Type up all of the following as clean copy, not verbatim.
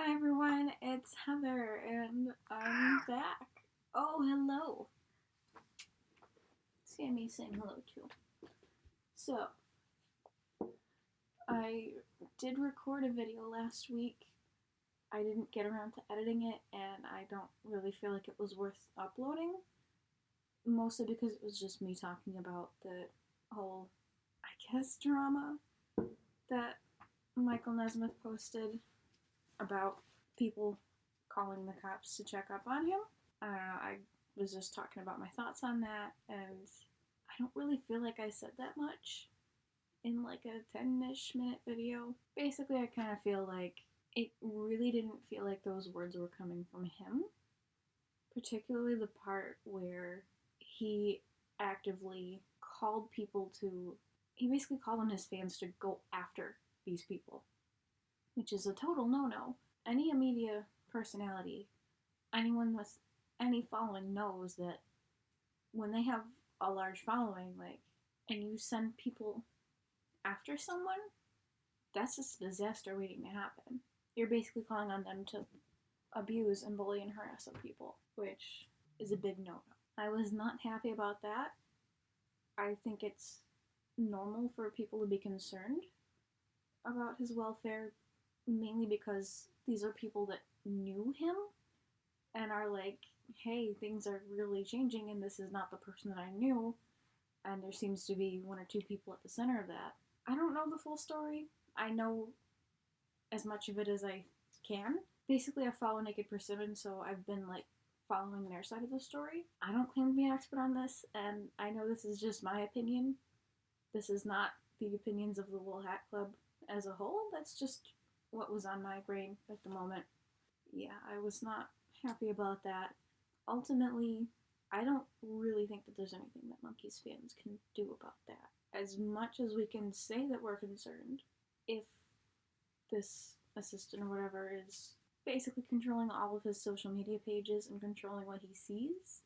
Hi everyone, it's Heather and I'm back. Oh, hello. Sammy saying hello too. So, I did record a video last week. I didn't get around to editing it and I don't really feel like it was worth uploading. Mostly because it was just me talking about the whole, I guess, drama that Michael Nesmith posted about people calling the cops to check up on him. I was just talking about my thoughts on that, and I don't really feel like I said that much in like a 10-ish minute video. Basically, I kind of feel like it really didn't feel like those words were coming from him, particularly the part where he actively called people to, he basically called on his fans to go after these people, which is a total no-no. Any media personality, anyone with any following knows that when they have a large following, like, and you send people after someone, that's just a disaster waiting to happen. You're basically calling on them to abuse and bully and harass other people, which is a big no-no. I was not happy about that. I think it's normal for people to be concerned about his welfare, mainly because these are people that knew him and are like, hey, things are really changing and this is not the person that I knew, and there seems to be one or two people at the center of that. I don't know the full story. I know as much of it as I can. Basically, I follow Naked Persimmon, so I've been like following their side of the story. I don't claim to be an expert on this, and I know this is just my opinion. This is not the opinions of the Wool Hat Club as a whole. That's just what was on my brain at the moment. Yeah, I was not happy about that. Ultimately, I don't really think that there's anything that Monkeys fans can do about that. As much as we can say that we're concerned, if this assistant or whatever is basically controlling all of his social media pages and controlling what he sees,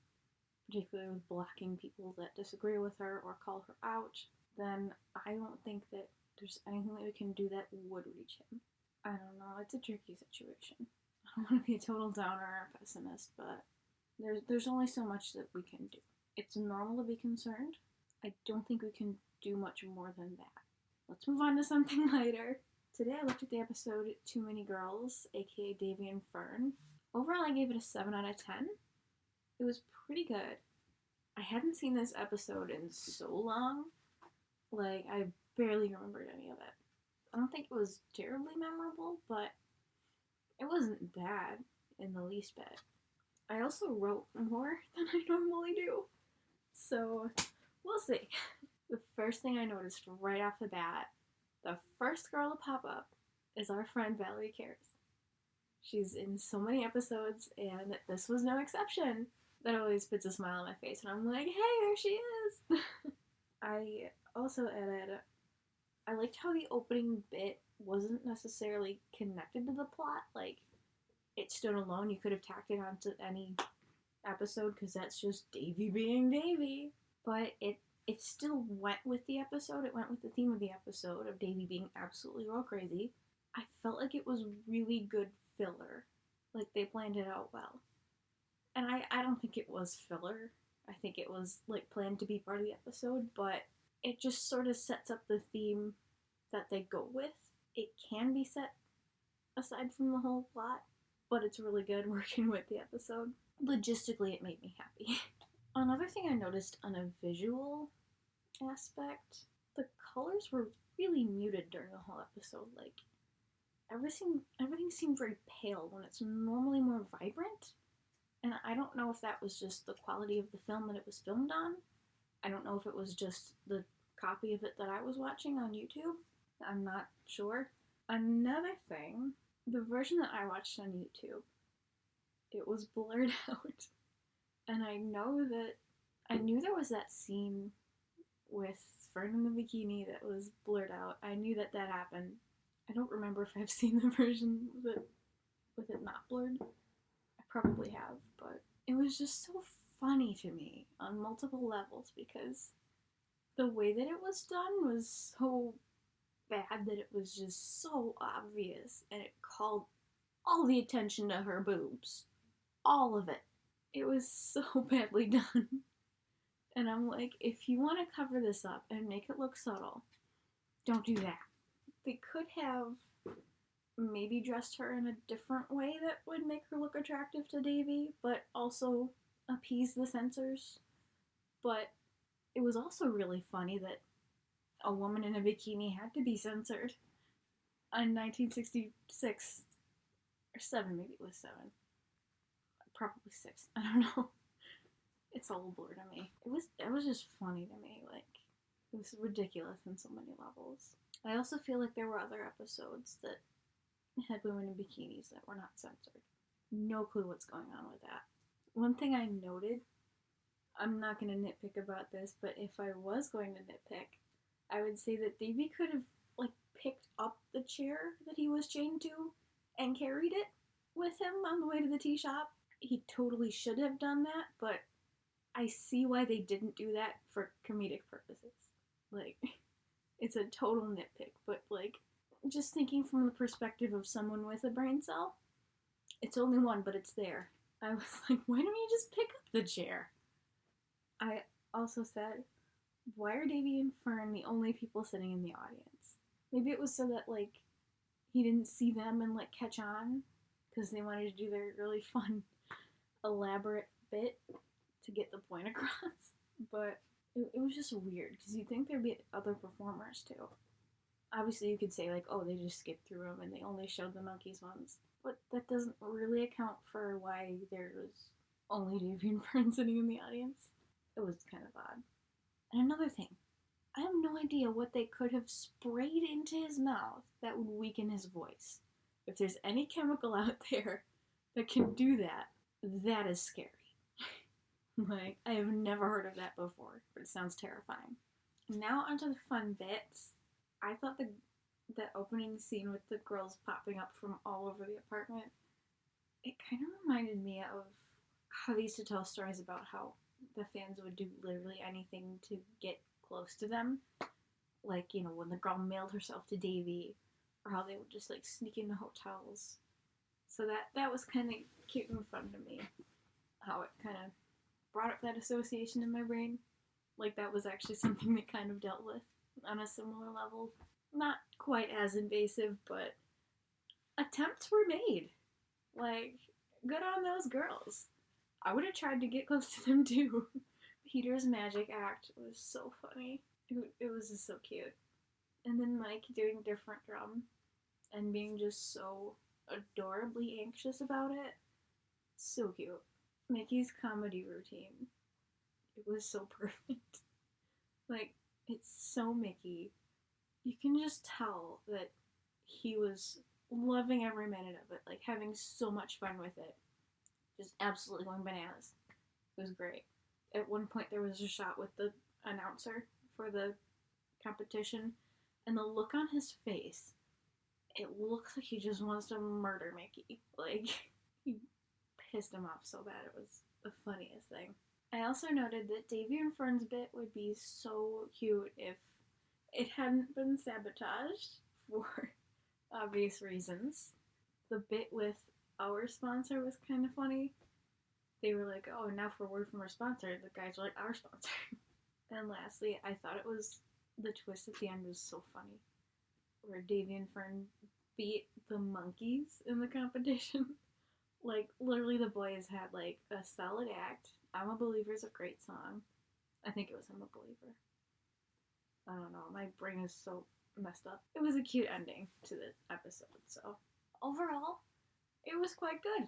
particularly with blocking people that disagree with her or call her out, then I don't think that there's anything that we can do that would reach him. I don't know, it's a tricky situation. I don't want to be a total downer or a pessimist, but there's only so much that we can do. It's normal to be concerned. I don't think we can do much more than that. Let's move on to something lighter. Today I looked at the episode Too Many Girls, aka Davy and Fern. Overall, I gave it a 7 out of 10. It was pretty good. I hadn't seen this episode in so long. Like, I barely remembered any of it. I don't think it was terribly memorable, but it wasn't bad in the least bit. I also wrote more than I normally do, so we'll see. The first thing I noticed right off the bat, the first girl to pop up is our friend Valerie Cares. She's in so many episodes, and this was no exception. That always puts a smile on my face, and I'm like, hey, there she is! I also added, I liked how the opening bit wasn't necessarily connected to the plot. Like, it stood alone. You could have tacked it onto any episode because that's just Davy being Davy. But it still went with the episode. It went with the theme of the episode of Davy being absolutely real crazy. I felt like it was really good filler. Like, they planned it out well. And I don't think it was filler. I think it was, like, planned to be part of the episode, but it just sort of sets up the theme that they go with. It can be set aside from the whole plot, but it's really good working with the episode. Logistically, it made me happy. Another thing I noticed on a visual aspect, the colors were really muted during the whole episode. Like, everything seemed very pale when it's normally more vibrant. And I don't know if that was just the quality of the film that it was filmed on. I don't know if it was just the copy of it that I was watching on YouTube. I'm not sure. Another thing, the version that I watched on YouTube, it was blurred out. And I knew there was that scene with Fern in the bikini that was blurred out. I knew that happened. I don't remember if I've seen the version with it not blurred. I probably have, but it was just so funny to me on multiple levels because the way that it was done was so bad that it was just so obvious, and it called all the attention to her boobs. All of it. It was so badly done. And I'm like, if you want to cover this up and make it look subtle, don't do that. They could have maybe dressed her in a different way that would make her look attractive to Davy, but also appease the censors. But it was also really funny that a woman in a bikini had to be censored in 1966 or 7, maybe it was 7, probably 6. I don't know. It's all a blur to me. It was just funny to me. Like, it was ridiculous in so many levels. I also feel like there were other episodes that had women in bikinis that were not censored. No clue what's going on with that. One thing I noted, I'm not going to nitpick about this, but if I was going to nitpick, I would say that Davy could have, like, picked up the chair that he was chained to and carried it with him on the way to the tea shop. He totally should have done that, but I see why they didn't do that for comedic purposes. Like, it's a total nitpick, but, like, just thinking from the perspective of someone with a brain cell, it's only one, but it's there. I was like, why don't you just pick up the chair? I also said, why are Davy and Fern the only people sitting in the audience? Maybe it was so that, like, he didn't see them and, like, catch on, because they wanted to do their really fun, elaborate bit to get the point across. But it was just weird, because you'd think there'd be other performers, too. Obviously, you could say, like, oh, they just skipped through them and they only showed the monkeys ones. But that doesn't really account for why there was only Davy and Fern sitting in the audience. It was kind of odd. And another thing, I have no idea what they could have sprayed into his mouth that would weaken his voice. If there's any chemical out there that can do that, that is scary. Like, I have never heard of that before, but it sounds terrifying. Now onto the fun bits. I thought the opening scene with the girls popping up from all over the apartment, it kind of reminded me of how they used to tell stories about how the fans would do literally anything to get close to them. Like, you know, when the girl mailed herself to Davy, or how they would just, like, sneak into hotels. So that was kind of cute and fun to me. How it kind of brought up that association in my brain. Like, that was actually something they kind of dealt with on a similar level. Not quite as invasive, but attempts were made. Like, good on those girls. I would have tried to get close to them too. Peter's magic act was so funny. It was just so cute. And then Mike doing different drum and being just so adorably anxious about it. So cute. Mickey's comedy routine. It was so perfect. Like, it's so Mickey. You can just tell that he was loving every minute of it, like having so much fun with it. Just absolutely going bananas. It was great. At one point there was a shot with the announcer for the competition, and the look on his face, it looks like he just wants to murder Mickey. Like, he pissed him off so bad. It was the funniest thing. I also noted that Davy and Fern's bit would be so cute if it hadn't been sabotaged for obvious reasons. The bit with our sponsor was kind of funny. They were like, oh, now for a word from our sponsor. The guys were like, our sponsor. And lastly, I thought the twist at the end was so funny. Where Davy and Fern beat the monkeys in the competition. Like, literally the boys had, like, a solid act. I'm a Believer is a great song. I think it was I'm a Believer. I don't know. My brain is so messed up. It was a cute ending to the episode, so overall, it was quite good.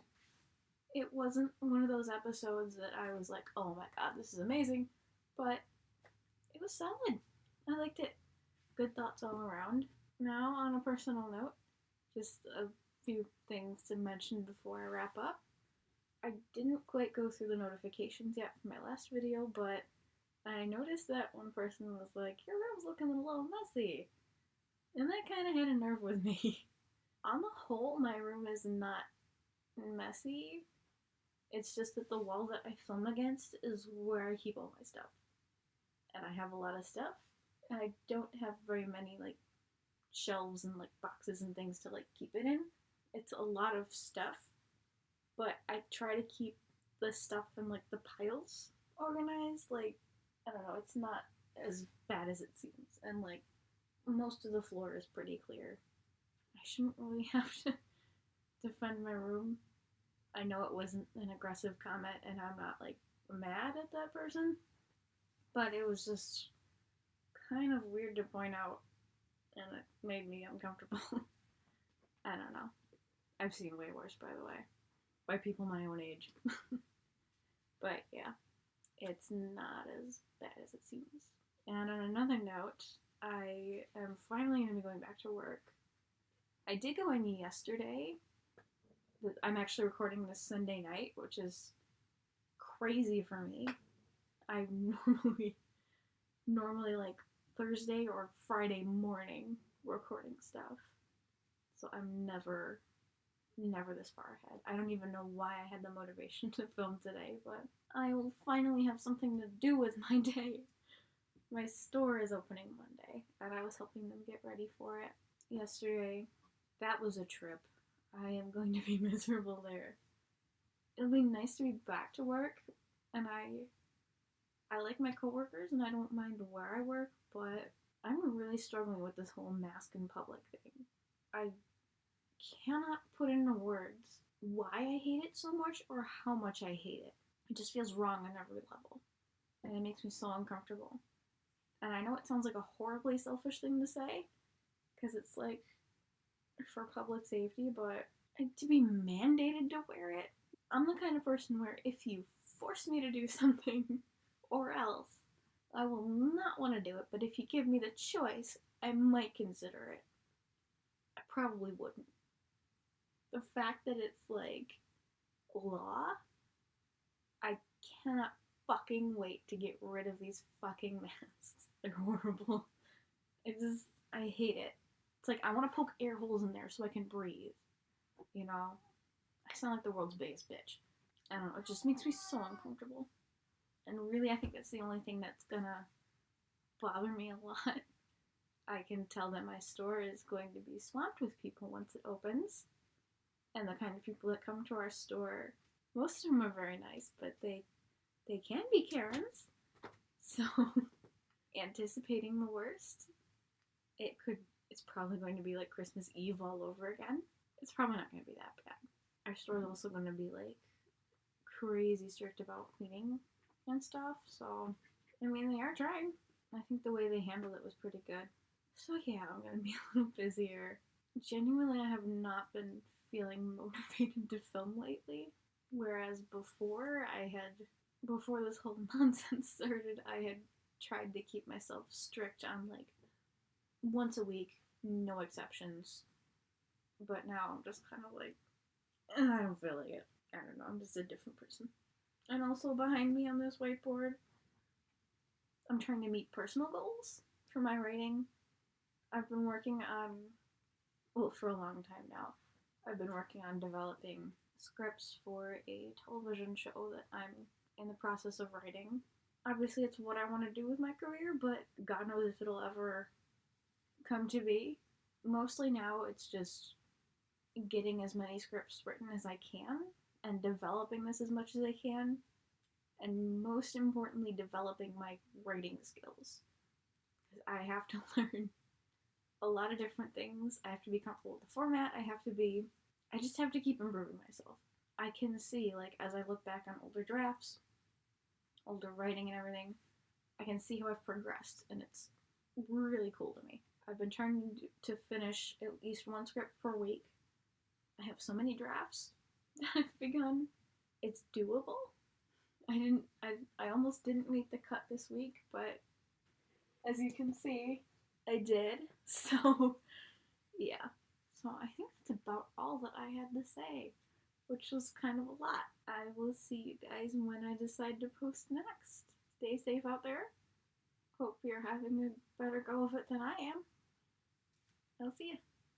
It wasn't one of those episodes that I was like, oh my god, this is amazing, but it was solid. I liked it. Good thoughts all around. Now, on a personal note, just a few things to mention before I wrap up. I didn't quite go through the notifications yet for my last video, but I noticed that one person was like, your room's looking a little messy. And that kind of hit a nerve with me. On the whole, my room is not messy. It's just that the wall that I film against is where I keep all my stuff. And I have a lot of stuff, and I don't have very many, like, shelves and, like, boxes and things to, like, keep it in. It's a lot of stuff, but I try to keep the stuff in like the piles organized. Like, I don't know, it's not as bad as it seems. And like most of the floor is pretty clear. I shouldn't really have to defend my room. I know it wasn't an aggressive comment and I'm not like mad at that person, but it was just kind of weird to point out and it made me uncomfortable. I don't know. I've seen way worse, by the way, by people my own age. But yeah, it's not as bad as it seems. And on another note, I am finally going to be going back to work. I did go in yesterday. I'm actually recording this Sunday night, which is crazy for me. I normally like Thursday or Friday morning recording stuff. So I'm never this far ahead. I don't even know why I had the motivation to film today, but I will finally have something to do with my day. My store is opening Monday, and I was helping them get ready for it yesterday. That was a trip. I am going to be miserable there. It'll be nice to be back to work, and I like my coworkers, and I don't mind where I work, but I'm really struggling with this whole mask in public thing. I cannot put into words why I hate it so much or how much I hate it. It just feels wrong on every level, and it makes me so uncomfortable. And I know it sounds like a horribly selfish thing to say, because it's like for public safety, but to be mandated to wear it, I'm the kind of person where if you force me to do something or else, I will not want to do it, but if you give me the choice, I might consider it. I probably wouldn't. The fact that it's like law, I cannot fucking wait to get rid of these fucking masks. They're horrible. I hate it. It's like I want to poke air holes in there so I can breathe. You know? I sound like the world's biggest bitch. I don't know, it just makes me so uncomfortable. And really, I think that's the only thing that's gonna bother me a lot. I can tell that my store is going to be swamped with people once it opens. And the kind of people that come to our store, most of them are very nice, but they can be Karens. So, anticipating the worst, it's probably going to be like Christmas Eve all over again. It's probably not going to be that bad. Our store is also going to be like crazy strict about cleaning and stuff, so, I mean, they are trying. I think the way they handled it was pretty good. So yeah, I'm going to be a little busier. Genuinely, I have not been feeling motivated to film lately, whereas before this whole nonsense started, I had tried to keep myself strict on like once a week, no exceptions. But now I'm just kind of like, I don't feel like it. I don't know, I'm just a different person. And also behind me on this whiteboard, I'm trying to meet personal goals for my writing. I've been working on, well, for a long time now, I've been working on developing scripts for a television show that I'm in the process of writing. Obviously, it's what I want to do with my career, but God knows if it'll ever come to be. Mostly now, it's just getting as many scripts written as I can and developing this as much as I can, and most importantly, developing my writing skills. I have to learn a lot of different things. I have to be comfortable with the format. I just have to keep improving myself. I can see, like, as I look back on older drafts, older writing and everything, I can see how I've progressed, and it's really cool to me. I've been trying to finish at least one script per week. I have so many drafts that I've begun. It's doable. I almost didn't make the cut this week, but as you can see, I did. So, yeah. So I think that's about all that I had to say, which was kind of a lot. I will see you guys when I decide to post next. Stay safe out there. Hope you're having a better go of it than I am. I'll see you.